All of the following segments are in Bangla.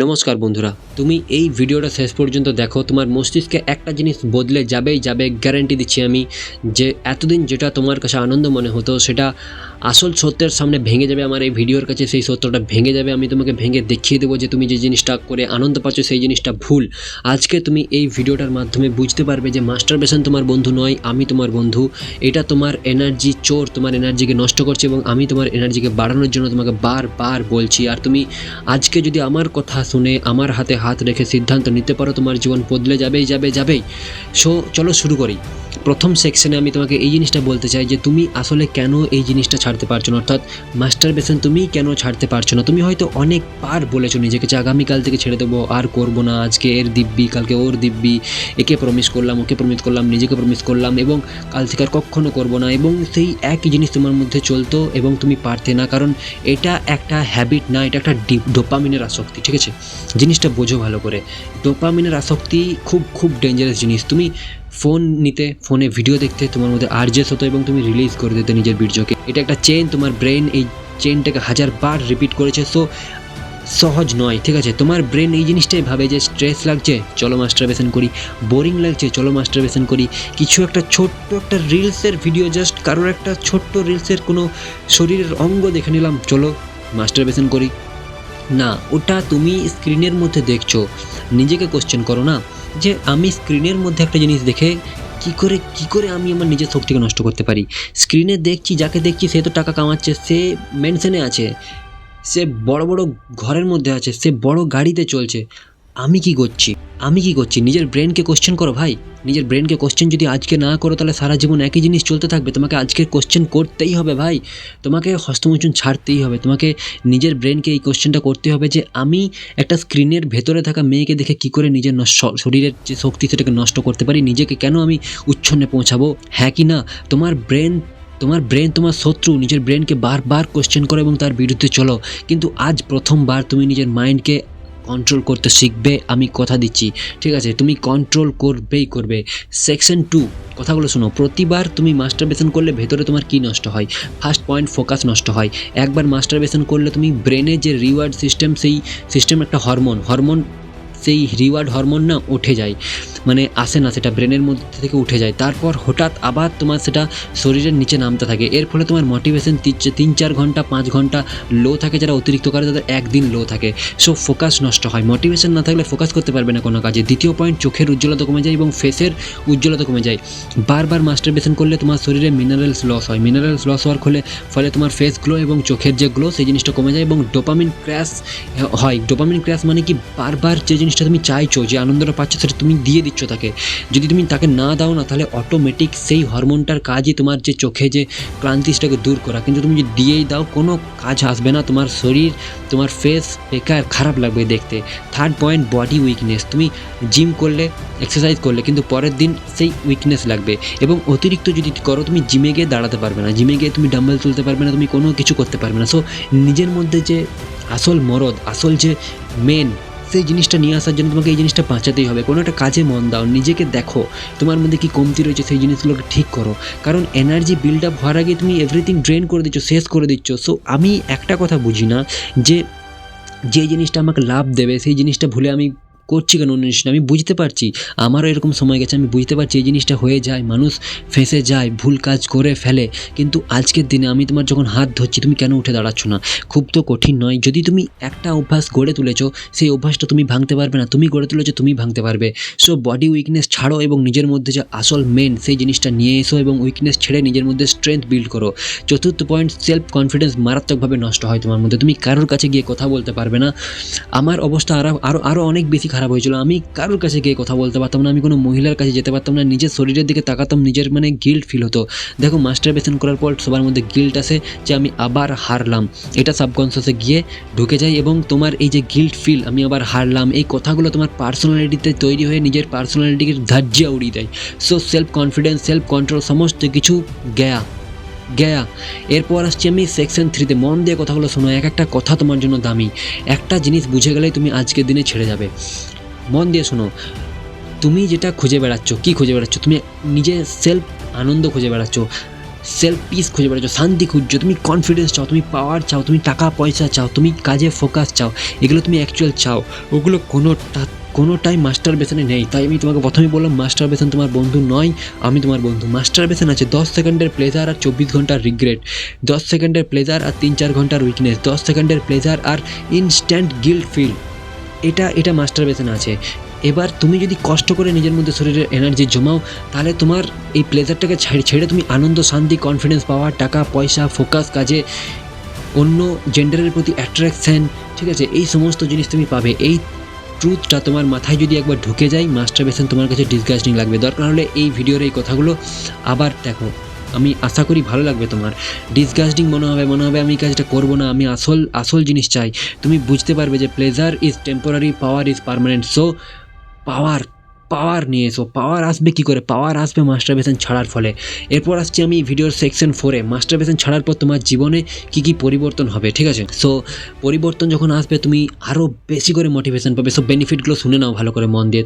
নমস্কার বন্ধুরা, তুমি এই ভিডিওটা শেষ পর্যন্ত দেখো। তোমার মস্তিষ্কে একটা জিনিস বদলে যাবেই যাবে, গ্যারান্টি দিচ্ছি আমি। যে এতদিন যেটা তোমার কাছে আনন্দ মনে হতো সেটা আসল সত্যের সামনে ভেঙে যাবে। আমার এই ভিডিওর কাছে সেই সত্যটা ভেঙে যাবে। আমি তোমাকে ভেঙে দেখিয়ে দেবো যে তুমি যে জিনিসটা করে আনন্দ পাচ্ছ সেই জিনিসটা ভুল। আজকে তুমি এই ভিডিওটার মাধ্যমে বুঝতে পারবে যে মাস্টারবেশন তোমার বন্ধু নয়, আমি তোমার বন্ধু। এটা তোমার এনার্জি চোর, তোমার এনার্জিকে নষ্ট করছে এবং আমি তোমার এনার্জিকে বাড়ানোর জন্য তোমাকে বারবার বলছি। আর তুমি আজকে যদি আমার কথা শুনে আমার হাতে হাত রেখে সিদ্ধান্ত নিতে পারো, তোমার জীবন বদলে যাবেই। সো চলো শুরু করি। প্রথম সেকশনে আমি তোমাকে এই জিনিসটা বলতে চাই যে তুমি আসলে কেন এই জিনিসটা ছাড়তে পারছো না, অর্থাৎ মাস্টারবেশন তুমি কেন ছাড়তে পারছো না। তুমি হয়তো অনেকবার বলেছো নিজেকে যে আগামীকাল থেকে ছেড়ে দেবো, আর করবো না, আজকে এর দিব্যি, কালকে ওর দিব্যি, একে প্রমিস করলাম, ওকে প্রমিস করলাম, নিজেকে প্রমিস করলাম এবং কাল থেকে আর কখনো করবো না। এবং সেই একই জিনিস তোমার মধ্যে চলতো এবং তুমি পারতে না, কারণ এটা একটা হ্যাবিট না, এটা একটা ডোপামিনের আসক্তি। ঠিক আছে, জিনিসটা বোঝো ভালো করে। ডোপামিনের আসক্তি খুব খুব ডেঞ্জারাস জিনিস। তুমি ফোন নিতে, ফোনে ভিডিও দেখতে, তোমার মধ্যে আর্জেস হতো এবং তুমি রিলিজ করে দিতে নিজের বীর্যকে। এটা একটা চেন, তোমার ব্রেন এই চেনটাকে 1000 বার রিপিট করেছে। সো সহজ নয়, ঠিক আছে। তোমার ব্রেন এই জিনিসটাই ভাবে যে স্ট্রেস লাগছে, চলো মাস্টারবেশন করি, বোরিং লাগছে, চলো মাস্টারবেশন করি। কিছু একটা ছোট্ট একটা রিলসের ভিডিও, জাস্ট কারোর একটা ছোট্ট রিলসের কোনো শরীরের অঙ্গ দেখে নিলাম, চলো মাস্টারবেশন করি। না, ওটা তুমি স্ক্রিনের মধ্যে দেখছো। নিজেকে কোশ্চেন করো না যে আমি স্ক্রিনের মধ্যে একটা জিনিস দেখে কী করে আমি আমার নিজের শক্তিকে নষ্ট করতে পারি। স্ক্রিনে দেখছি, যাকে দেখছি সে তো টাকা কামাচ্ছে, সে মেনশনে আছে, সে বড় বড় ঘরের মধ্যে আছে, সে বড় গাড়িতে চলছে। আমি কি করছি? নিজের ব্রেনকে কোশ্চেন করো ভাই। নিজের ব্রেনকে কোশ্চেন যদি আজকে না করো তাহলে সারা জীবন একই জিনিস চলতে থাকবে। তোমাকে আজকে কোশ্চেন করতেই হবে ভাই, তোমাকে হস্তমৈথুন ছাড়তেই হবে। তোমাকে নিজের ব্রেনকে এই কোশ্চেনটা করতে হবে যে আমি একটা স্ক্রিনের ভেতরে থাকা মেয়েকে দেখে কী করে নিজের শরীরের যে শক্তি সেটাকে নষ্ট করতে পারি, নিজেকে কেন আমি উচ্ছন্নে পৌঁছাবো, হ্যাঁ কি না? তোমার ব্রেন তোমার শত্রু। নিজের ব্রেনকে বারবার কোশ্চেন করো এবং তার বিরুদ্ধে চলো। কিন্তু আজ প্রথমবার তুমি নিজের মাইন্ডকে কন্ট্রোল করতে শিখবে, আমি কথা দিচ্ছি। ঠিক আছে, তুমি কন্ট্রোল করবে। সেকশন 2, কথাগুলো শোনো। প্রতিবার তুমি মাস্টারবেশন করলে ভেতরে তোমার কি নষ্ট হয়? ফার্স্ট পয়েন্ট, ফোকাস নষ্ট হয়। একবার মাস্টারবেশন করলে তুমি ব্রেনে যে রিওয়ার্ড সিস্টেম, সেই সিস্টেম একটা হরমোন সেই রিওয়ার্ড হরমোন না উঠে যায়, মানে আসে না, সেটা ব্রেনের মধ্যে থেকে উঠে যায়। তারপর হঠাৎ আবার তোমার সেটা শরীরের নিচে নামতে থাকে। এর ফলে তোমার মোটিভেশন 3-4 ঘন্টা 5 ঘন্টা লো থাকে। যারা অতিরিক্ত করে তাদের একদিন লো থাকে। সো ফোকাস নষ্ট হয়। মোটিভেশন না থাকলে ফোকাস করতে পারবে না কোনো কাজে। দ্বিতীয় পয়েন্ট, চোখের উজ্জ্বলতা কমে যায় এবং ফেসের উজ্জ্বলতা কমে যায়। বারবার মাস্টারবেশন করলে তোমার শরীরে মিনারেলস লস হয়। মিনারেলস লস হওয়ার ফলে তোমার ফেস গ্লো এবং চোখের যে গ্লো সেই জিনিসটা কমে যায় এবং ডোপামিন ক্র্যাশ হয়। ডোপামিন ক্র্যাশ মানে কি? বারবার যে জিনিসটা তুমি চাইছো, যে আনন্দটা পাচ্ছ, সেটা তুমি দিয়ে দিচ্ছ তাকে। যদি তুমি তাকে না দাও না, তাহলে অটোমেটিক সেই হরমোনটার কাজই তোমার যে চোখে যে ক্লান্তি সেটাকে দূর করা। কিন্তু তুমি যদি দিয়েই দাও, কোনো কাজ আসবে না। তোমার শরীর, তোমার ফেস বেকার, খারাপ লাগবে দেখতে। Third point, body weakness. তুমি জিম করলে, এক্সারসাইজ করলে, কিন্তু পরের দিন সেই উইকনেস লাগবে এবং অতিরিক্ত যদি করো, তুমি জিমে গিয়ে দাঁড়াতে পারবে না, জিমে গিয়ে তুমি ডাম্বেল তুলতে পারবে না, তুমি কোনো কিছু করতে পারবে না। সো নিজের মধ্যে যে আসল মরদ, আসল যে মেন, সেই জিনিসটা নিয়ে আসার জন্য তোমাকে এই জিনিসটা বাঁচাতেই হবে। কোনো একটা কাজে মন দাও, নিজেকে দেখো, তোমার মধ্যে কী কমতি রয়েছে সেই জিনিসগুলোকে ঠিক করো। কারণ এনার্জি বিল্ড আপ হওয়ার আগে তুমি এভরিথিং ড্রেন করে দিচ্ছ, শেষ করে দিচ্ছ। সো আমি একটা কথা বুঝি না, যে জিনিসটা আমাকে লাভ দেবে সেই জিনিসটা ভুলে আমি করছি কেন অন্য জিনিসটা। আমি বুঝতে পারছি, আমারও এরকম সময় গেছে, আমি বুঝতে পারছি এই জিনিসটা হয়ে যায়, মানুষ ফেঁসে যায়, ভুল কাজ করে ফেলে। কিন্তু আজকের দিনে আমি তোমার যখন হাত ধরছি, তুমি কেন উঠে দাঁড়াচ্ছ না? খুব তো কঠিন নয়। যদি তুমি একটা অভ্যাস গড়ে তুলেছো, সেই অভ্যাসটা তুমি ভাঙতে পারবে না। তুমি গড়ে তুলেছো, তুমি ভাঙতে পারবে। সো বডি উইকনেস ছাড়ো এবং নিজের মধ্যে যে আসল মেন সেই জিনিসটা নিয়ে এসো এবং উইকনেস ছেড়ে নিজের মধ্যে স্ট্রেংথ বিল্ড করো। চতুর্থ পয়েন্ট, সেলফ কনফিডেন্স মারাত্মকভাবে নষ্ট হয় তোমার মধ্যে। তুমি কারোর কাছে গিয়ে কথা বলতে পারবে না। আমার অবস্থা আরও অনেক বেশি খারাপ হয়েছিল। আমি কারোর কাছে গিয়ে কথা বলতে পারতাম না, আমি কোনো মহিলার কাছে যেতে পারতাম না, নিজের শরীরের দিকে তাকাতাম, নিজের মানে গিল্ট ফিল হতো। দেখো, মাস্টারবেশন করার পর সবার মধ্যে গিল্ট আসে যে আমি আবার হারলাম, এটা সাবকনসিয়াসে গিয়ে ঢুকে যায় এবং তোমার এই যে গিল্ট ফিল, আমি আবার হারলাম, এই কথাগুলো তোমার পার্সোনালিটিতে তৈরি হয়ে নিজের পার্সোনালিটিকে ধার্যা উড়িয়ে দেয়। So self confidence, self control সমস্ত কিছু গয়া। এরপর আসছি আমি সেকশন 3-তে। মন দিয়ে কথাগুলো শোনো, এক একটা কথা তোমার জন্য দামি। একটা জিনিস বুঝে গেলেই তুমি আজকের দিনে ছেড়ে যাবে। মন দিয়ে শোনো, তুমি যেটা খুঁজে বেড়াচ্ছ, কি খুঁজে বেড়াচ্ছ? তুমি নিজে সেলফ আনন্দ খুঁজে বেড়াচ্ছ। সেলফ পিস খুঁজে বেড়াচ্ছ, শান্তি খুঁজছো, তুমি কনফিডেন্স চাও, তুমি পাওয়ার চাও, তুমি টাকা পয়সা চাও, তুমি কাজে ফোকাস চাও, এগুলো তুমি অ্যাকচুয়াল চাও, ওগুলো কোনোটাই মাস্টার বেসনে নেই। তাই আমি তোমাকে প্রথমেই বললাম মাস্টার বেসন তোমার বন্ধু নয়, আমি তোমার বন্ধু। মাস্টার বেসন আছে 10 সেকেন্ডের প্লেজার আর 24 ঘন্টার রিগ্রেট, 10 সেকেন্ডের প্লেজার আর 3-4 ঘন্টার উইকনেস, 10 সেকেন্ডের প্লেজার আর ইনস্ট্যান্ট গিল্ট ফিল, এটা মাস্টার বেসনে আছে। এবার তুমি যদি কষ্ট করে নিজের মধ্যে শরীরের এনার্জি জমাও, তাহলে তোমার এই প্লেজারটাকে ছেড়ে তুমি আনন্দ, শান্তি, কনফিডেন্স পাওয়ার, টাকা পয়সা, ফোকাস, কাজে, অন্য জেন্ডারের প্রতি অ্যাট্রাকশান, ঠিক আছে, এই সমস্ত জিনিস তুমি পাবে। এই ট্রুথটা তোমার মাথায় যদি একবার ঢুকে যায়, মাস্টারবেশন তোমার কাছে ডিসগাস্টিং লাগবে। দরকার হলে এই ভিডিওর এই কথাগুলো আবার দেখো, আমি আশা করি ভালো লাগবে তোমার। ডিসগাস্টিং মনে হবে আমি এই কাজটা করবো না, আমি আসল জিনিস চাই। তুমি বুঝতে পারবে যে pleasure is temporary, power is permanent. So পাওয়ার নিয়ে এসো। পাওয়ার আসবে কী করে? পাওয়ার আসবে মাস্টারবেশন ছাড়ার ফলে। এরপর আসছি আমি ভিডিওর সেকশন 4-এ, মাস্টারবেশন ছাড়ার পর তোমার জীবনে কী পরিবর্তন হবে, ঠিক আছে? সো পরিবর্তন যখন আসবে তুমি আরও বেশি করে মোটিভেশন পাবে। সো বেনিফিটগুলো শুনে নাও ভালো করে মন দিয়ে,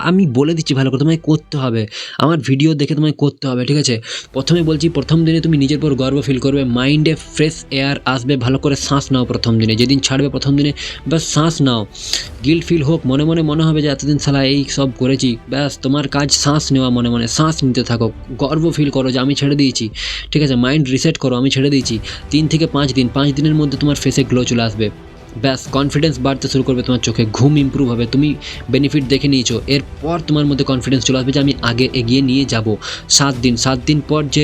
আমি বলে দিচ্ছি ভালো করে, তোমায় করতে হবে, আমার ভিডিও দেখে তোমায় করতে হবে, ঠিক আছে? প্রথমে বলছি, প্রথম দিনে তুমি নিজের পর গর্ব ফিল করবে, মাইন্ডে ফ্রেশ এয়ার আসবে, ভালো করে শ্বাস নাও প্রথম দিনে, যেদিন ছাড়বে প্রথম দিনে ব্যাস শ্বাস নাও। গিল্ট ফিল হোক, মনে হবে যে এতদিন শালা এই সব করেছি, ব্যাস তোমার কাজ শ্বাস নেওয়া, মনে শ্বাস নিতে থাকো, গর্ব ফিল করো যে আমি ছেড়ে দিয়েছি, ঠিক আছে? মাইন্ড রিসেট করো, আমি ছেড়ে দিয়েছি। 3 থেকে 5 দিন, 5 দিনের মধ্যে তোমার ফেসে গ্লো চলে আসবে, ব্যাস কনফিডেন্স বাড়তে শুরু করবে তোমার চোখে, ঘুম ইমপ্রুভ হবে, তুমি বেনিফিট দেখে নিয়েছো, এরপর তোমার মধ্যে কনফিডেন্স চলে আসবে যে আমি আগে এগিয়ে নিয়ে যাব। 7 দিন পর, যে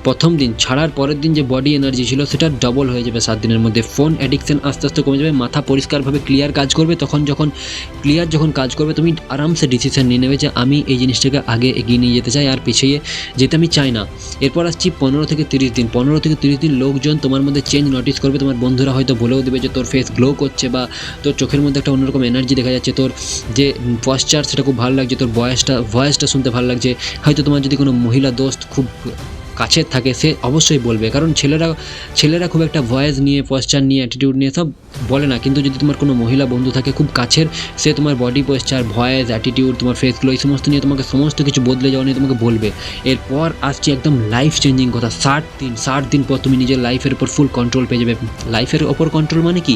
প্রথম দিন ছাড়ার পরের দিন যে বডি এনার্জি ছিল সেটা ডবল হয়ে যাবে 7 দিনের মধ্যে। ফোন অ্যাডিকশন আস্তে আস্তে কমে যাবে, মাথা পরিষ্কারভাবে ক্লিয়ার কাজ করবে। তখন যখন কাজ করবে, তুমি আরামসে ডিসিশন নিয়ে নেবে যে আমি এই জিনিসটাকে আগে এগিয়ে নিয়ে যেতে চাই, আর পিছিয়ে যেতে আমি চাই না। এরপর আসছি 15 থেকে 30 দিন। 15 থেকে 30 দিন লোকজন তোমার মধ্যে চেঞ্জ নোটিস করবে, তোমার বন্ধুরা হয়তো বলেও দেবে যে তোর ফেস গ্লো করছে, বা তোর চোখের মধ্যে একটা অন্যরকম এনার্জি দেখা যাচ্ছে, তোর যে পশ্চার সেটা খুব ভালো লাগছে, তোর ভয়েসটা শুনতে ভালো লাগছে। হয়তো তোমার যদি কোনো মহিলা দোস্ত খুব কাছের থাকে, সে অবশ্যই বলবে, কারণ ছেলেরা খুব একটা ভয়েস নিয়ে, পশ্চার নিয়ে, অ্যাটিটিউড নিয়ে সব বলে না, কিন্তু যদি তোমার কোনো মহিলা বন্ধু থাকে খুব কাছের, সে তোমার বডি পশ্চার, ভয়েস, অ্যাটিটিউড, তোমার ফেসগুলো, এই সমস্ত নিয়ে তোমাকে সমস্ত কিছু বদলে যাওয়া নিয়ে তোমাকে বলবে। এরপর আসছে একদম লাইফ চেঞ্জিং কথা, 60 দিন পর তুমি নিজের লাইফের উপর ফুল কন্ট্রোল পেয়ে যাবে। লাইফের ওপর কন্ট্রোল মানে কি?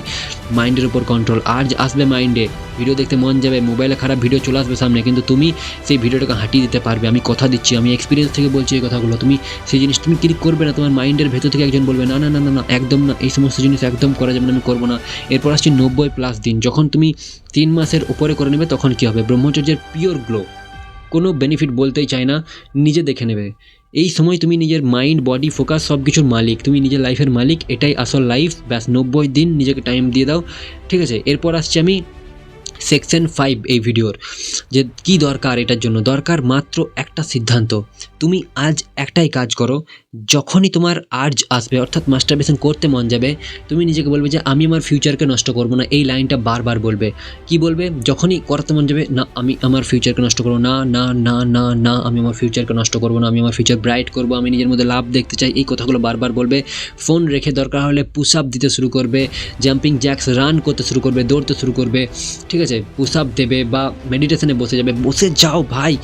মাইন্ডের ওপর কন্ট্রোল। আর আসবে মাইন্ডে, ভিডিও দেখতে মন যাবে, মোবাইলে খারাপ ভিডিও চলে আসবে সামনে, কিন্তু তুমি সেই ভিডিওটাকে হাঁটিয়ে দিতে পারবে। আমি কথা দিচ্ছি, আমি এক্সপিরিয়েন্স থেকে বলছি এই কথাগুলো। তুমি সেই জিনিস তুমি ক্লিক করবে না, তোমার মাইন্ডের ভেতর থেকে একজন বলবে না না না না না একদম না, এই সমস্ত জিনিস একদম করা যাবে না, আমি করবো না। এরপর আসছি 90+ দিন। যখন তুমি 3 মাসের উপরে করে নেবে, তখন কী হবে? ব্রহ্মচর্যের পিওর গ্লো, কোনো বেনিফিট বলতেই চাই না, নিজে দেখে নেবে। এই সময় তুমি নিজের মাইন্ড, বডি, ফোকাস সব কিছুর মালিক, তুমি নিজের লাইফের মালিক, এটাই আসল লাইফ। ব্যাস 90 দিন নিজেকে টাইম দিয়ে দাও, ঠিক আছে? এরপর আসছি আমি সেকশন 5 এই ভিডিওর, যে কি দরকার এটার জন্য। দরকার মাত্র একটা সিদ্ধান্ত। তুমি আজ একটাই কাজ করো, যখনই তোমার আর্জ আসবে, অর্থাৎ মাস্টারবেশন করতে মন যাবে, তুমি নিজেকে বলবে যে আমি আমার ফিউচারকে নষ্ট করবো না। এই লাইনটা বারবার বলবে। কি বলবে? যখনই করতে মন যাবে, না আমি আমার ফিউচারকে নষ্ট করবো না, না না না না আমি আমার ফিউচারকে নষ্ট করবো না, আমি আমার ফিউচার ব্রাইট করবো, আমি নিজের মধ্যে লাভ দেখতে চাই, এই কথাগুলো বারবার বলবে। ফোন রেখে দরকার হলে পুশ আপ দিতে শুরু করবে, জাম্পিং জ্যাক্স, রান করতে শুরু করবে, দৌড়তে শুরু করবে, ঠিক আছে? পুশ আপ দেবে বা মেডিটেশনে বসে যাবে। বসে যাও ভাই,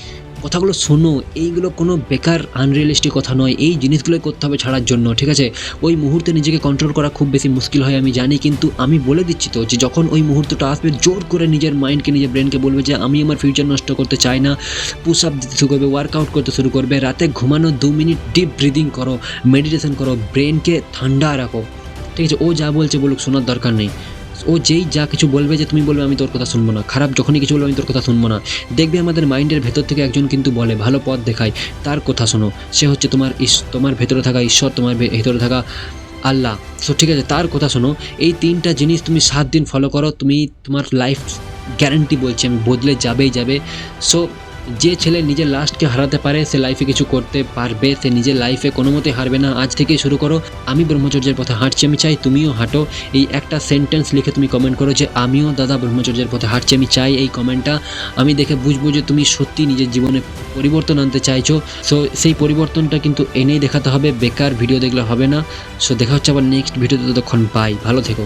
কথাগুলো শোনো, এইগুলো কোনো বেকার আনরিয়েলিস্টিক কথা নয়, এই জিনিসগুলোই করতে হবে ছাড়ার জন্য, ঠিক আছে? ওই মুহূর্তে নিজেকে কন্ট্রোল করা খুব বেশি মুশকিল হয়, আমি জানি, কিন্তু আমি বলে দিচ্ছি তো, যে যখন ওই মুহূর্তটা আসবে, জোর করে নিজের মাইন্ডকে, নিজের ব্রেনকে বলবে যে আমি আমার ফিউচার নষ্ট করতে চাই না। পুশ আপ দিতে শুরু করবে, ওয়ার্কআউট করতে শুরু করবে, রাতে ঘুমানো 2 মিনিট ডিপ ব্রিদিং করো, মেডিটেশন করো, ব্রেনকে ঠান্ডা রাখো, ঠিক আছে? ও যা বলছে বলুক, শোনার দরকার নেই। ও যেই যা কিছু বলবে, যে তুমি বলবে আমি তোর কথা শুনবো না, খারাপ যখনই কিছু বলবে আমি তোর কথা শুনবো না, দেখবে আমাদের মাইন্ডের ভেতর থেকে একজন কিন্তু বলে, ভালো পথ দেখায়, তার কথা শোনো। সে হচ্ছে তোমার ভেতরে থাকা ঈশ্বর, তোমার ভেতরে থাকা আল্লাহ। সো ঠিক আছে, তার কথা শোনো। এই 3টা জিনিস তুমি 7 দিন ফলো করো, তুমি তোমার লাইফ গ্যারান্টি বলছি আমি, বদলে যাবে। সো যে ছেলে নিজের লাস্টকে হারাতে পারে, সে লাইফে কিছু করতে পারবে, সে নিজের লাইফে কোনো মতে হারবে না। আজ থেকেই শুরু করো। আমি ব্রহ্মচর্যের পথে হাঁটছি, আমি চাই তুমিও হাঁটো। এই একটা সেন্টেন্স লিখে তুমি কমেন্ট করো যে আমিও দাদা ব্রহ্মচর্যের পথে হাঁটছি, আমি চাই এই কমেন্টটা। আমি দেখে বুঝবো যে তুমি সত্যি নিজের জীবনে পরিবর্তন আনতে চাইছো। সো সেই পরিবর্তনটা কিন্তু এনেই দেখাতে হবে, বেকার ভিডিও দেখলে হবে না। সো দেখা হচ্ছে আবার নেক্সট ভিডিওতে, ততক্ষণ বাই, ভালো থেকো।